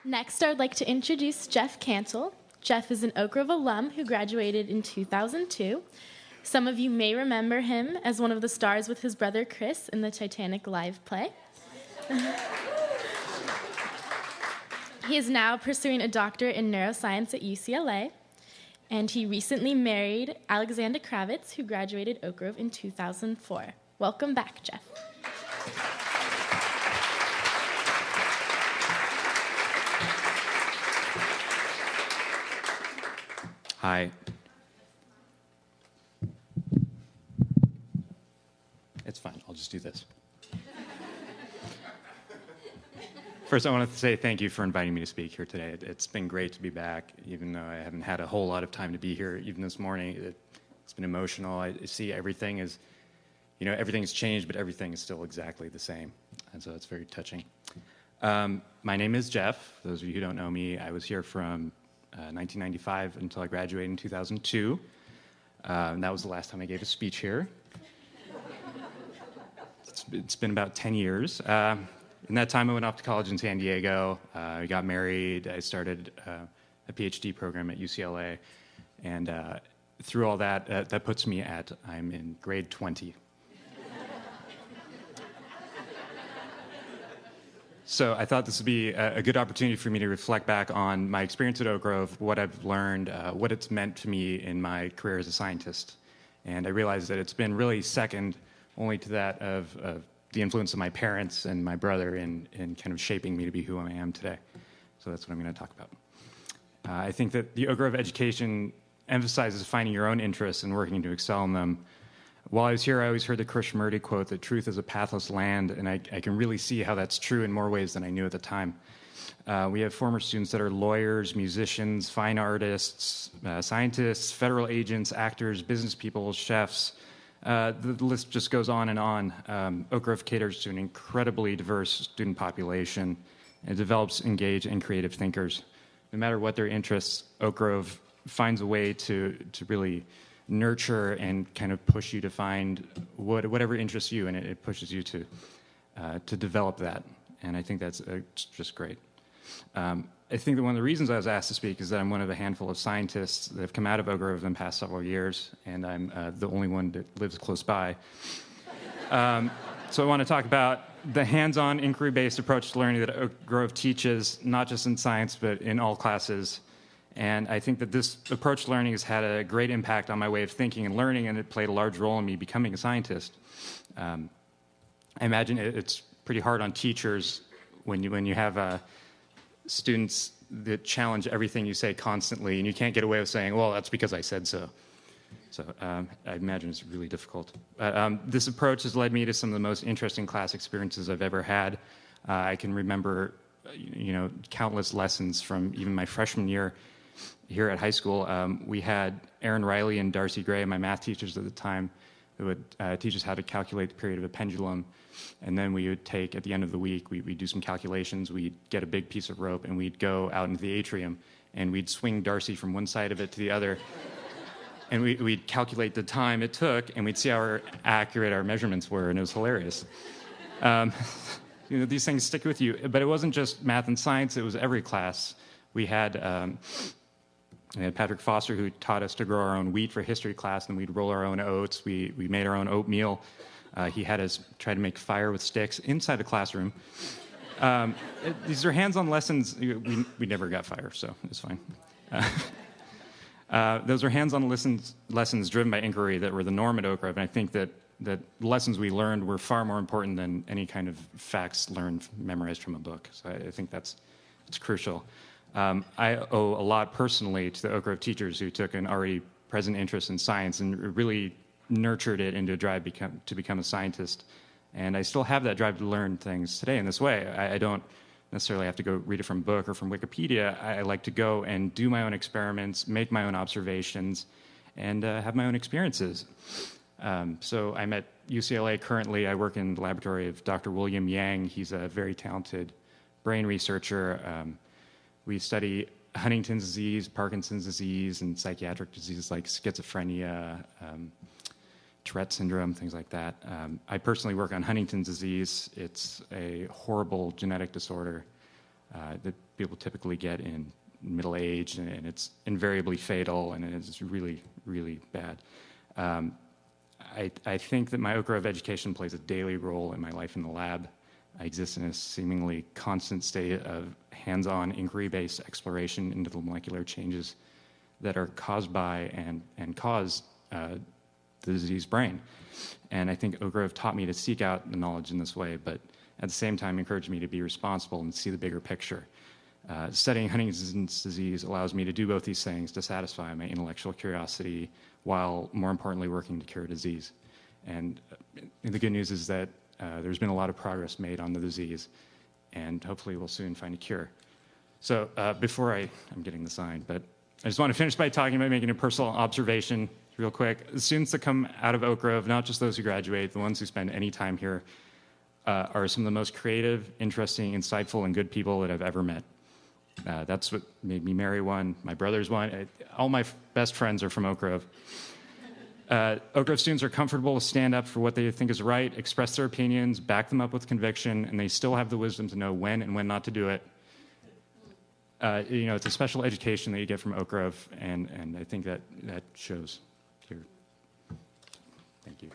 Next, I would like to introduce Jeff Cantle. Jeff is an Oak Grove alum who graduated in 2002. Some of you may remember him as one of the stars with his brother Chris in the Titanic live play. He is now pursuing a doctorate in neuroscience at UCLA, and he recently married Alexandra Kravitz, who graduated Oak Grove in 2004. Welcome back, Jeff. Hi. It's fine. I'll just do this. First, I wanted to say thank you for inviting me to speak here today. It's been great to be back, even though I haven't had a whole lot of time to be here. Even this morning, it's been emotional. I see everything is, everything's changed, but everything is still exactly the same. And so it's very touching. My name is Jeff. For those of you who don't know me, I was here from 1995 until I graduated in 2002. And that was the last time I gave a speech here. It's been about 10 years. In that time, I went off to college in San Diego. I got married. I started a PhD program at UCLA. And through all that, that puts me I'm in grade 20. So I thought this would be a good opportunity for me to reflect back on my experience at Oak Grove, what I've learned, what it's meant to me in my career as a scientist. And I realized that it's been really second only to that of the influence of my parents and my brother in kind of shaping me to be who I am today. So that's what I'm going to talk about. I think that the Oak Grove education emphasizes finding your own interests and working to excel in them. While I was here, I always heard the Krishnamurti quote that truth is a pathless land, and I can really see how that's true in more ways than I knew at the time. We have former students that are lawyers, musicians, fine artists, scientists, federal agents, actors, business people, chefs. The list just goes on and on. Oak Grove caters to an incredibly diverse student population and develops engaged and creative thinkers. No matter what their interests, Oak Grove finds a way to really nurture and kind of push you to find whatever interests you, and it pushes you to develop that. And I think that's just great. I think that one of the reasons I was asked to speak is that I'm one of a handful of scientists that have come out of Oak Grove in the past several years, and I'm the only one that lives close by. So I want to talk about the hands-on, inquiry-based approach to learning that Oak Grove teaches, not just in science, but in all classes. And I think that this approach to learning has had a great impact on my way of thinking and learning, and it played a large role in me becoming a scientist. I imagine it's pretty hard on teachers when you have students that challenge everything you say constantly, and you can't get away with saying, well, that's because I said so. So I imagine it's really difficult. This approach has led me to some of the most interesting class experiences I've ever had. I can remember, countless lessons from even my freshman year here at high school. We had Aaron Riley and Darcy Gray, my math teachers at the time, who would teach us how to calculate the period of a pendulum. And then we would take, at the end of the week, we'd do some calculations. We'd get a big piece of rope, and we'd go out into the atrium, and we'd swing Darcy from one side of it to the other. And we'd calculate the time it took, and we'd see how accurate our measurements were, and it was hilarious. These things stick with you. But it wasn't just math and science. It was every class. We had Patrick Foster, who taught us to grow our own wheat for history class, and we'd roll our own oats. We made our own oatmeal. He had us try to make fire with sticks inside the classroom. These are hands-on lessons. We never got fire, so it's fine. Those are hands-on lessons driven by inquiry that were the norm at Oak Grove, and I think that the lessons we learned were far more important than any kind of facts learned, memorized from a book. So I think it's crucial. I owe a lot personally to the Oak Grove teachers who took an already present interest in science and really nurtured it into a drive to become a scientist. And I still have that drive to learn things today in this way. I don't necessarily have to go read it from a book or from Wikipedia. I like to go and do my own experiments, make my own observations, and have my own experiences. So I'm at UCLA currently. I work in the laboratory of Dr. William Yang. He's a very talented brain researcher. We study Huntington's disease, Parkinson's disease, and psychiatric diseases like schizophrenia, Tourette syndrome, things like that. I personally work on Huntington's disease. It's a horrible genetic disorder that people typically get in middle age, and it's invariably fatal, and it's really, really bad. I think that my Oak Grove education plays a daily role in my life in the lab. I exist in a seemingly constant state of hands-on inquiry-based exploration into the molecular changes that are caused by and cause the diseased brain. And I think Oak Grove taught me to seek out the knowledge in this way, but at the same time encouraged me to be responsible and see the bigger picture. Studying Huntington's disease allows me to do both these things to satisfy my intellectual curiosity while, more importantly, working to cure disease. And the good news is that there's been a lot of progress made on the disease, and hopefully we'll soon find a cure. So before I'm getting the sign, but I just want to finish by talking about making a personal observation real quick. The students that come out of Oak Grove, not just those who graduate, the ones who spend any time here, are some of the most creative, interesting, insightful, and good people that I've ever met. That's what made me marry one. My brother's one. All my best friends are from Oak Grove. Oak Grove students are comfortable to stand up for what they think is right, express their opinions, back them up with conviction, and they still have the wisdom to know when and when not to do it. It's a special education that you get from Oak Grove, and I think that shows here. Thank you.